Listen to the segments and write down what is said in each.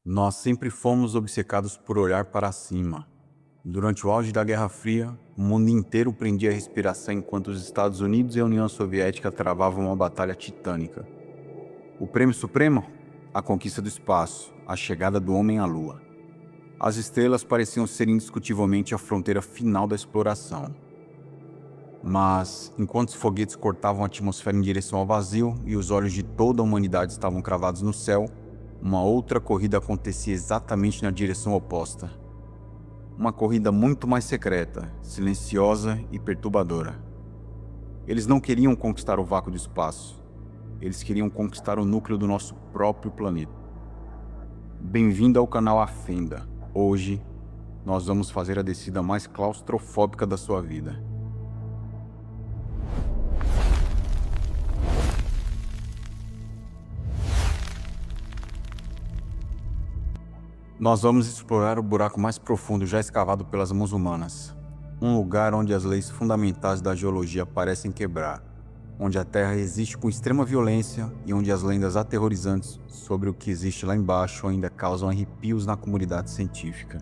Nós sempre fomos obcecados por olhar para cima. Durante o auge da Guerra Fria, o mundo inteiro prendia a respiração enquanto os Estados Unidos e a União Soviética travavam uma batalha titânica. O prêmio supremo? A conquista do espaço, a chegada do homem à Lua. As estrelas pareciam ser indiscutivelmente a fronteira final da exploração. Mas, enquanto os foguetes cortavam a atmosfera em direção ao vazio e os olhos de toda a humanidade estavam cravados no céu, uma outra corrida acontecia exatamente na direção oposta. Uma corrida muito mais secreta, silenciosa e perturbadora. Eles não queriam conquistar o vácuo do espaço. Eles queriam conquistar o núcleo do nosso próprio planeta. Bem-vindo ao canal A Fenda. Hoje, nós vamos fazer a descida mais claustrofóbica da sua vida. Nós vamos explorar o buraco mais profundo já escavado pelas mãos humanas. Um lugar onde as leis fundamentais da geologia parecem quebrar, onde a Terra existe com extrema violência e onde as lendas aterrorizantes sobre o que existe lá embaixo ainda causam arrepios na comunidade científica.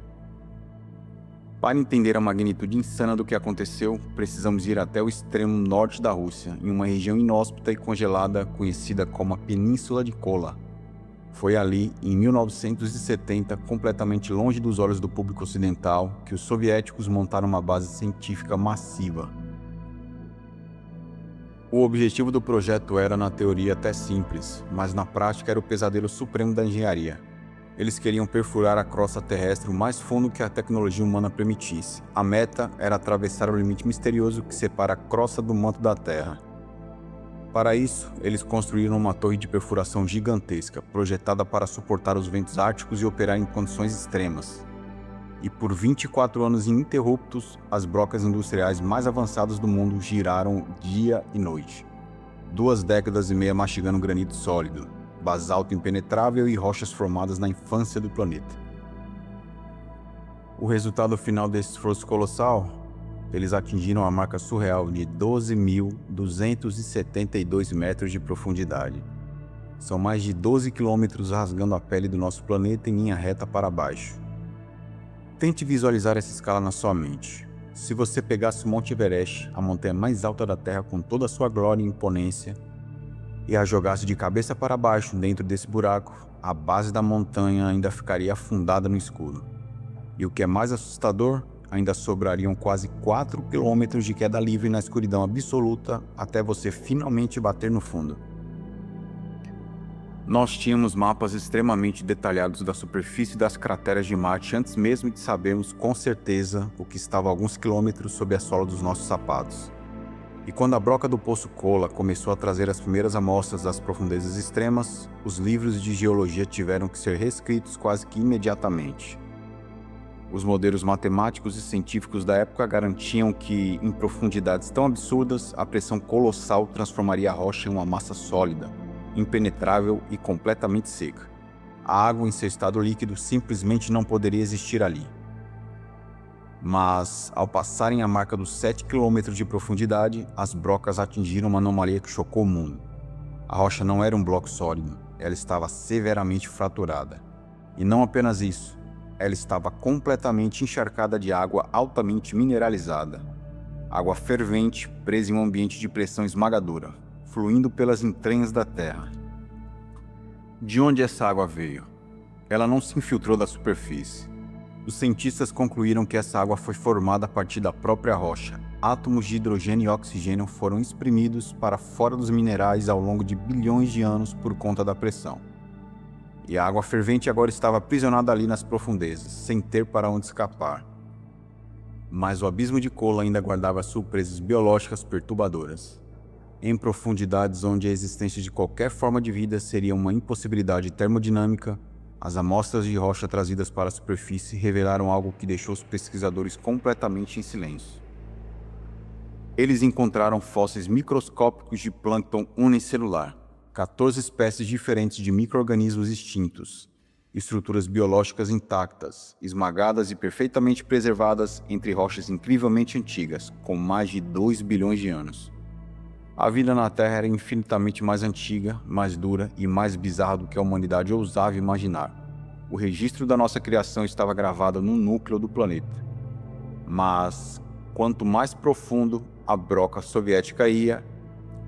Para entender a magnitude insana do que aconteceu, precisamos ir até o extremo norte da Rússia, em uma região inóspita e congelada conhecida como a Península de Kola. Foi ali, em 1970, completamente longe dos olhos do público ocidental, que os soviéticos montaram uma base científica massiva. O objetivo do projeto era, na teoria, até simples, mas na prática era o pesadelo supremo da engenharia. Eles queriam perfurar a crosta terrestre o mais fundo que a tecnologia humana permitisse. A meta era atravessar o limite misterioso que separa a crosta do manto da Terra. Para isso, eles construíram uma torre de perfuração gigantesca, projetada para suportar os ventos árticos e operar em condições extremas. E por 24 anos ininterruptos, as brocas industriais mais avançadas do mundo giraram dia e noite. 2 décadas e meia mastigando granito sólido, basalto impenetrável e rochas formadas na infância do planeta. O resultado final desse esforço colossal? Eles atingiram a marca surreal de 12.272 metros de profundidade. São mais de 12 quilômetros rasgando a pele do nosso planeta em linha reta para baixo. Tente visualizar essa escala na sua mente. Se você pegasse o Monte Everest, a montanha mais alta da Terra com toda a sua glória e imponência, e a jogasse de cabeça para baixo dentro desse buraco, a base da montanha ainda ficaria afundada no escuro. E o que é mais assustador, ainda sobrariam quase 4 quilômetros de queda livre na escuridão absoluta até você finalmente bater no fundo. Nós tínhamos mapas extremamente detalhados da superfície das crateras de Marte antes mesmo de sabermos com certeza o que estava a alguns quilômetros sob a sola dos nossos sapatos. E quando a broca do Poço Kola começou a trazer as primeiras amostras das profundezas extremas, os livros de geologia tiveram que ser reescritos quase que imediatamente. Os modelos matemáticos e científicos da época garantiam que, em profundidades tão absurdas, a pressão colossal transformaria a rocha em uma massa sólida, impenetrável e completamente seca. A água em seu estado líquido simplesmente não poderia existir ali. Mas, ao passarem a marca dos 7 km de profundidade, as brocas atingiram uma anomalia que chocou o mundo. A rocha não era um bloco sólido, ela estava severamente fraturada. E não apenas isso, ela estava completamente encharcada de água altamente mineralizada. Água fervente, presa em um ambiente de pressão esmagadora, fluindo pelas entranhas da Terra. De onde essa água veio? Ela não se infiltrou da superfície. Os cientistas concluíram que essa água foi formada a partir da própria rocha. Átomos de hidrogênio e oxigênio foram exprimidos para fora dos minerais ao longo de bilhões de anos por conta da pressão. E a água fervente agora estava aprisionada ali nas profundezas, sem ter para onde escapar. Mas o abismo de Kola ainda guardava surpresas biológicas perturbadoras. Em profundidades onde a existência de qualquer forma de vida seria uma impossibilidade termodinâmica, as amostras de rocha trazidas para a superfície revelaram algo que deixou os pesquisadores completamente em silêncio. Eles encontraram fósseis microscópicos de plâncton unicelular, 14 espécies diferentes de micro-organismos extintos, estruturas biológicas intactas, esmagadas e perfeitamente preservadas entre rochas incrivelmente antigas, com mais de 2 bilhões de anos. A vida na Terra era infinitamente mais antiga, mais dura e mais bizarra do que a humanidade ousava imaginar. O registro da nossa criação estava gravado no núcleo do planeta. Mas, quanto mais profundo a broca soviética ia,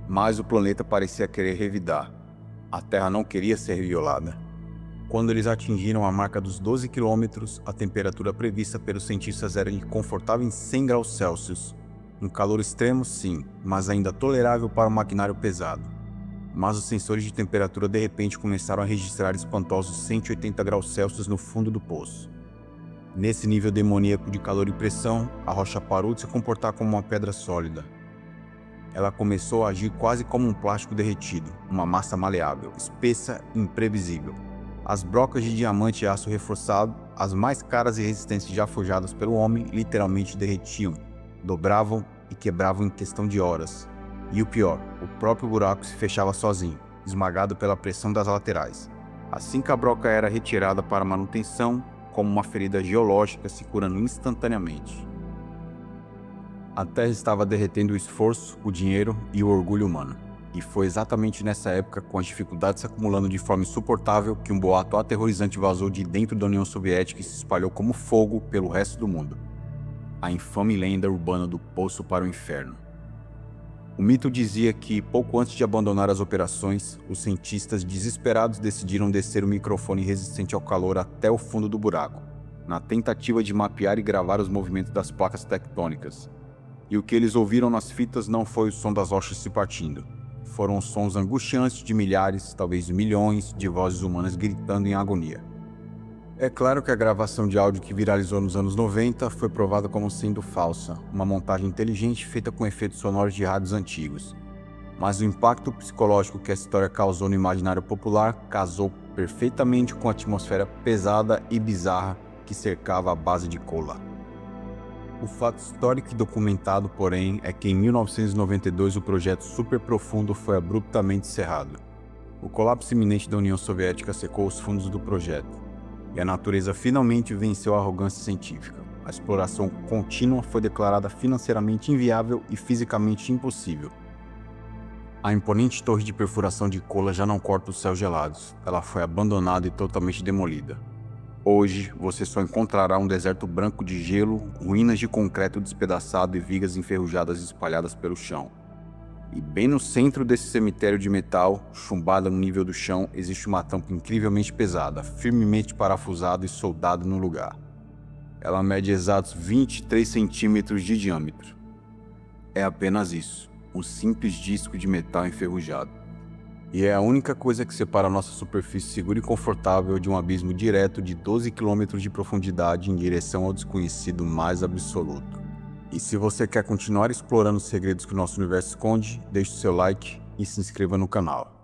mais o planeta parecia querer revidar. A Terra não queria ser violada. Quando eles atingiram a marca dos 12 quilômetros, a temperatura prevista pelos cientistas era de confortáveis 100 graus Celsius. Um calor extremo, sim, mas ainda tolerável para um maquinário pesado. Mas os sensores de temperatura de repente começaram a registrar espantosos 180 graus Celsius no fundo do poço. Nesse nível demoníaco de calor e pressão, a rocha parou de se comportar como uma pedra sólida. Ela começou a agir quase como um plástico derretido, uma massa maleável, espessa e imprevisível. As brocas de diamante e aço reforçado, as mais caras e resistentes já forjadas pelo homem, literalmente derretiam, dobravam e quebravam em questão de horas. E o pior, o próprio buraco se fechava sozinho, esmagado pela pressão das laterais. Assim que a broca era retirada para manutenção, como uma ferida geológica se curando instantaneamente. A Terra estava derretendo o esforço, o dinheiro e o orgulho humano. E foi exatamente nessa época, com as dificuldades se acumulando de forma insuportável, que um boato aterrorizante vazou de dentro da União Soviética e se espalhou como fogo pelo resto do mundo. A infame lenda urbana do Poço para o Inferno. O mito dizia que, pouco antes de abandonar as operações, os cientistas desesperados decidiram descer o microfone resistente ao calor até o fundo do buraco, na tentativa de mapear e gravar os movimentos das placas tectônicas. E o que eles ouviram nas fitas não foi o som das rochas se partindo. Foram os sons angustiantes de milhares, talvez milhões, de vozes humanas gritando em agonia. É claro que a gravação de áudio que viralizou nos anos 90 foi provada como sendo falsa, uma montagem inteligente feita com efeitos sonoros de rádios antigos. Mas o impacto psicológico que essa história causou no imaginário popular casou perfeitamente com a atmosfera pesada e bizarra que cercava a base de Kola. O fato histórico e documentado, porém, é que em 1992 o projeto Super Profundo foi abruptamente encerrado. O colapso iminente da União Soviética secou os fundos do projeto, e a natureza finalmente venceu a arrogância científica. A exploração contínua foi declarada financeiramente inviável e fisicamente impossível. A imponente torre de perfuração de Kola já não corta os céus gelados, ela foi abandonada e totalmente demolida. Hoje, você só encontrará um deserto branco de gelo, ruínas de concreto despedaçado e vigas enferrujadas espalhadas pelo chão. E bem no centro desse cemitério de metal, chumbada no nível do chão, existe uma tampa incrivelmente pesada, firmemente parafusada e soldada no lugar. Ela mede exatos 23 centímetros de diâmetro. É apenas isso, um simples disco de metal enferrujado. E é a única coisa que separa a nossa superfície segura e confortável de um abismo direto de 12 quilômetros de profundidade em direção ao desconhecido mais absoluto. E se você quer continuar explorando os segredos que o nosso universo esconde, deixe o seu like e se inscreva no canal.